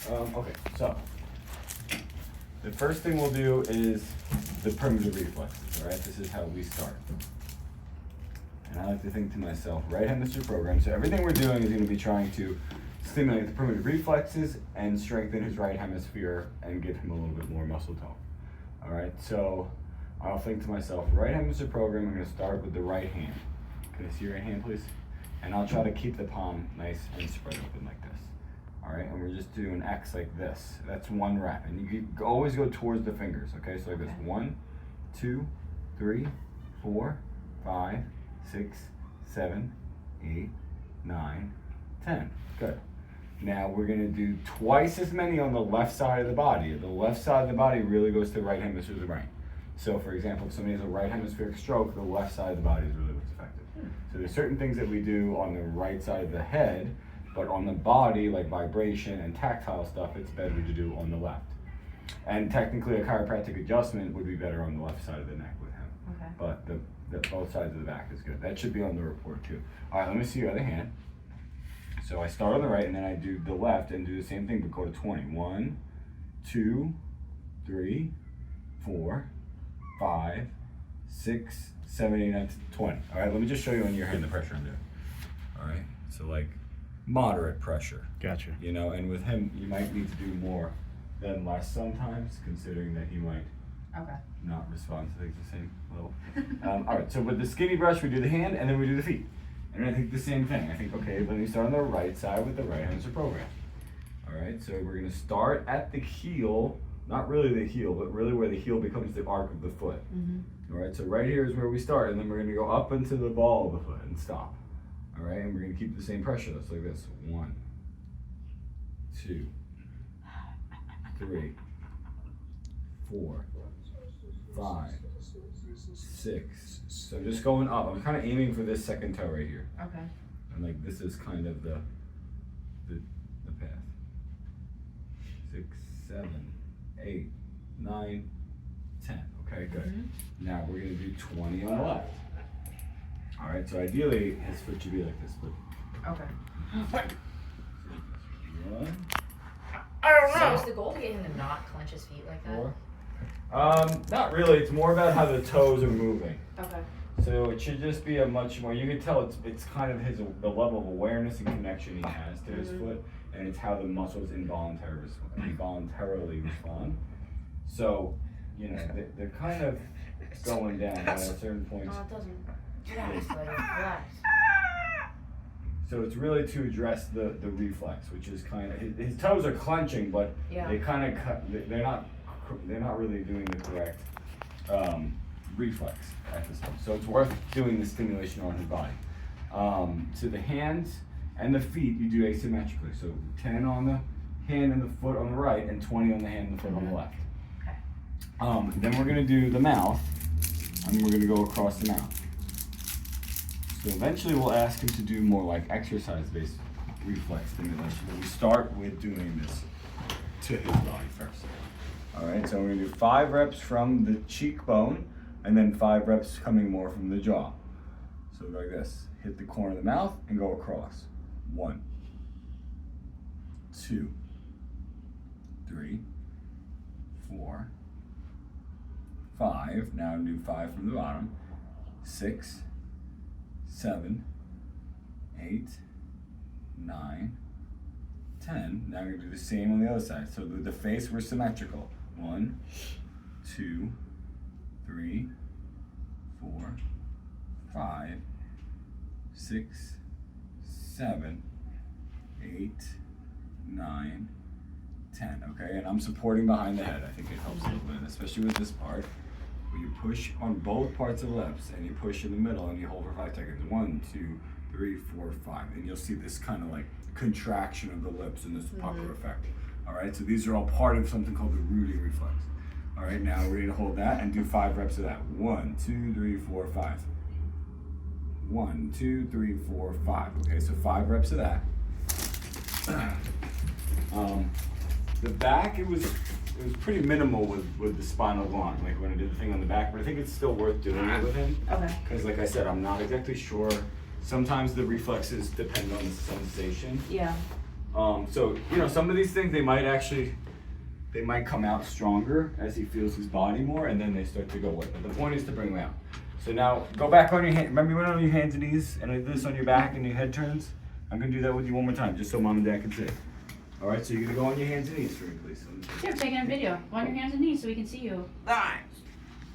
Okay, so the first thing we'll do is the primitive reflexes, all right? This is how we start. And I like to think to myself, right hemisphere program. So everything we're doing is going to be trying to stimulate the primitive reflexes and strengthen his right hemisphere and give him a little bit more muscle tone. All right, so I'll think to myself, right hemisphere program, I'm going to start with the right hand. Can I see your right hand, please? And I'll try to keep the palm nice and spread open like this. All right, and we're just doing X like this. That's one rep, and you can always go towards the fingers, okay? So like this, 1, 2, 3, 4, 5, 6, 7, 8, 9, 10. Good. Now we're gonna do twice as many on the left side of the body. The left side of the body really goes to the right hemisphere of the brain. So for example, if somebody has a right hemispheric stroke, the left side of the body is really what's affected. So there's certain things that we do on the right side of the head, but on the body, like vibration and tactile stuff, it's better to do on the left. And technically a chiropractic adjustment would be better on the left side of the neck with him. Okay. But the both sides of the back is good. That should be on the report too. All right, let me see your other hand. So I start on the right and then I do the left and do the same thing, but go to 20. 1, 2, 3, 4, 5, 6, 7, 8, 9, 20. All right, let me just show you on your hand the pressure I'm doing. All right, so like moderate pressure. Gotcha. You know, and with him, you might need to do more than less sometimes, considering that he might not respond to things the same level. All right, so with the skinny brush, we do the hand and then we do the feet. And I think the same thing. I think, okay, let me start on the right side with the right hemisphere program. All right, so we're gonna start at the heel, not really the heel, but really where the heel becomes the arc of the foot. All right, so right here is where we start, and then we're gonna go up into the ball of the foot and stop. All right, and we're gonna keep the same pressure. That's like this. 1, 2, 3, 4, 5, 6. So just going up. I'm kind of aiming for this second toe right here. Okay. And like this is kind of the path. 6, 7, 8, 9, 10. Okay, good. Now we're gonna do 20 on the left. All right, so ideally his foot should be like this, but Okay. 1, So is the goal to get him to not clench his feet like that? 4. Not really. It's more about how the toes are moving. Okay. So it should just be a much more. You can tell it's kind of the level of awareness and connection he has to his foot, and it's how the muscles involuntarily respond. So, you know, they're kind of going down at a certain point. Oh, it doesn't. Relax, buddy. Relax. So it's really to address the reflex, which is kind of his toes are clenching, but they kind of they're not really doing the correct reflex at this point. So it's worth doing the stimulation on his body. So the hands and the feet you do asymmetrically. So 10 on the hand and the foot on the right, and 20 on the hand and the foot on the left. Okay. Then we're gonna do the mouth, and we're gonna go across the mouth. So eventually we'll ask him to do more like exercise-based reflex stimulation, but we start with doing this to his body first. All right, so we're gonna do 5 reps from the cheekbone, and then 5 reps coming more from the jaw. So like this, hit the corner of the mouth and go across. 1, 2, 3, 4, 5. Now do 5 from the bottom. 6, 7, 8, 9, 10. Now we're gonna do the same on the other side. So with the face, we're symmetrical. 1, 2, 3, 4, 5, 6, 7, 8, 9, 10. Okay, and I'm supporting behind the head. I think it helps a little bit, especially with this part. Where you push on both parts of the lips and you push in the middle and you hold for 5 seconds. 1, 2, 3, 4, 5. And you'll see this kind of like contraction of the lips and this pucker effect. All right, so these are all part of something called the rooting reflex. All right, now we're gonna hold that and do 5 reps of that. 1, 2, 3, 4, 5. 1, 2, 3, 4, 5. Okay, so 5 reps of that. The back, it was pretty minimal with the spinal gland, like when I did the thing on the back, but I think it's still worth doing it with him. Okay. Because like I said, I'm not exactly sure. Sometimes the reflexes depend on the sensation. Yeah. So, you know, some of these things, they might come out stronger as he feels his body more, and then they start to go away. But the point is to bring them out. So now, go back on your hand. Remember you went on your hands and knees, and I did this on your back and your head turns? I'm gonna do that with you one more time, just so mom and dad can see. All right, so you're gonna go on your hands and knees for me, please. Here, I'm taking a video. Go on your hands and knees so we can see you. Nice.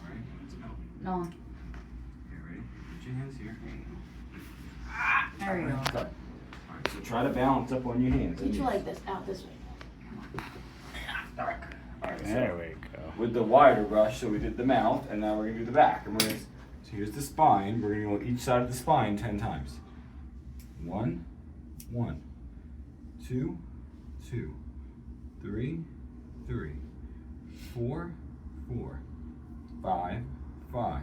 All right, let's go. No. Here, ready? Put your hands here. There we go. Good. All right, so try to balance up on your hands. Get you like this, out this way. All right. All right. There So we go. with the wider brush, so we did the mouth, and now we're gonna do the back. And we're gonna, so here's the spine. We're gonna go each side of the spine 10 times. 1, 1, 2, 2, 3, 3, 4, 4, 5, 5,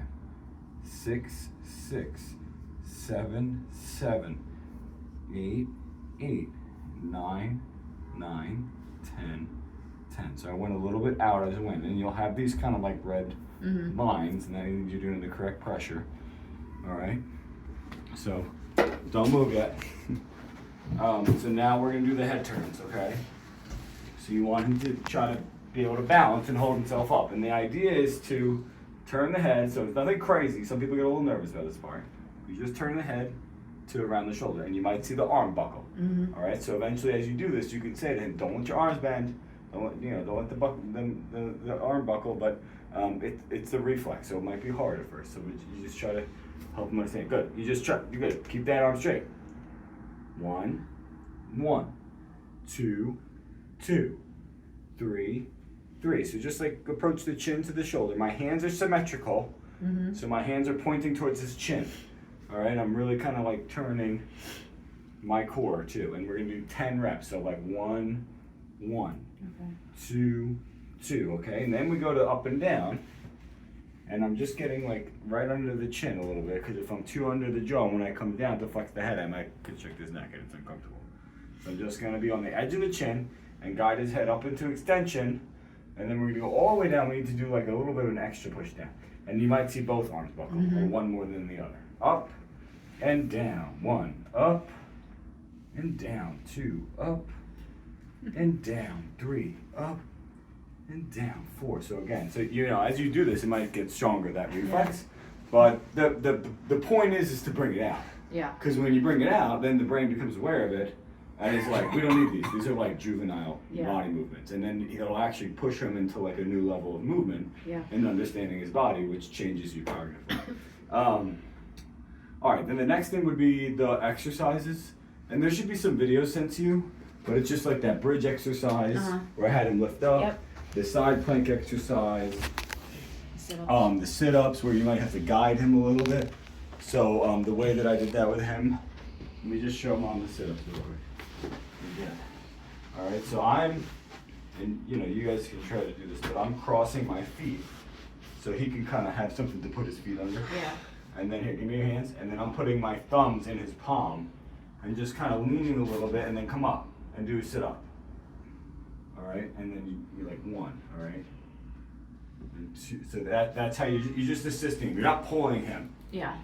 6, 6, 7, 7, 8, 8, 9, 9, 10, 10. So I went a little bit out as I went, and you'll have these kind of like red lines, and that means you're doing the correct pressure. All right. So don't move yet. So now we're gonna do the head turns, okay? So you want him to try to be able to balance and hold himself up, and the idea is to turn the head. So it's nothing crazy. Some people get a little nervous about this part. You just turn the head to around the shoulder, and you might see the arm buckle. All right. So eventually, as you do this, you can say to him, "Don't let your arms bend. Don't let the arm buckle." But it's the reflex, so it might be hard at first. So you just try to help him understand. Good. You just try. You're good. Keep that arm straight. 1, 1, 2, 2, 3, 3. So just like approach the chin to the shoulder. My hands are symmetrical, so my hands are pointing towards his chin. All right, I'm really kind of like turning my core too, and we're gonna do 10 reps. So like 1, 1, Okay. 2, 2. Okay, and then we go to up and down, and I'm just getting like right under the chin a little bit, because if I'm too under the jaw, when I come down to flex the head, I might constrict his neck and it's uncomfortable. So I'm just gonna be on the edge of the chin and guide his head up into extension, and then we're gonna go all the way down. We need to do like a little bit of an extra push down, and you might see both arms buckle, or one more than the other. Up and down. 1, up and down. 2, up and down. 3, up and down. 4. So again, so as you do this, it might get stronger, that reflex. But the point is to bring it out. Yeah. Because when you bring it out, then the brain becomes aware of it, and it's like, we don't need these. These are like juvenile body movements, and then it'll actually push him into like a new level of movement and understanding his body, which changes you cognitively. All right, then the next thing would be the exercises, and there should be some videos sent to you, but it's just like that bridge exercise where I had him lift up, the side plank exercise, Sit-ups. the sit-ups where you might have to guide him a little bit. So the way that I did that with him, let me just show him on the sit-ups real quick. Again. All right, so and you guys can try to do this, but I'm crossing my feet so he can kind of have something to put his feet under. Yeah. And then here, give me your hands, and then I'm putting my thumbs in his palm and just kind of leaning a little bit, and then come up and do a sit-up. All right, and then you're like 1, all right? And 2, so that's how you're just assisting him. You're not pulling him, Yeah.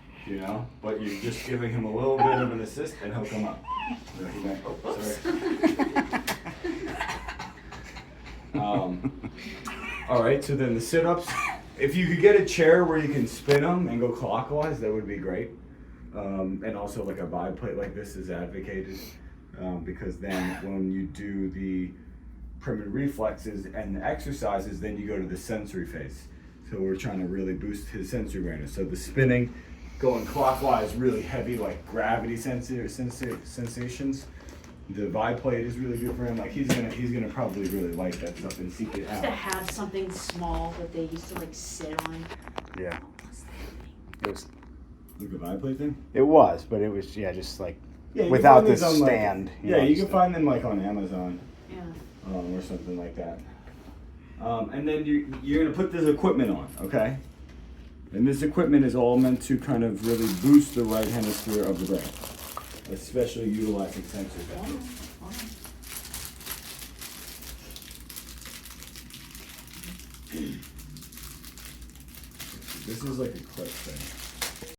but you're just giving him a little bit of an assist, and he'll come up. So he went, sorry. All right, so then the sit-ups. If you could get a chair where you can spin them and go clockwise, that would be great. And also like a biplate like this is advocated, because then when you do the primitive reflexes and the exercises, then you go to the sensory phase. So we're trying to really boost his sensory awareness. So the spinning, going clockwise, really heavy like gravity sensations. The biplate is really good for him. Like he's gonna probably really like that stuff and seek it Used out. to have something small that they used to like sit on. Yeah. It was. Like a biplate thing? It was, but it was just like Yeah, you without can this find these on, stand. Like, you can find them like on Amazon, Yeah. or something like that. And then you're gonna put this equipment on, okay? And this equipment is all meant to kind of really boost the right hemisphere of the brain, especially utilizing sensory factors. This is like a clip thing.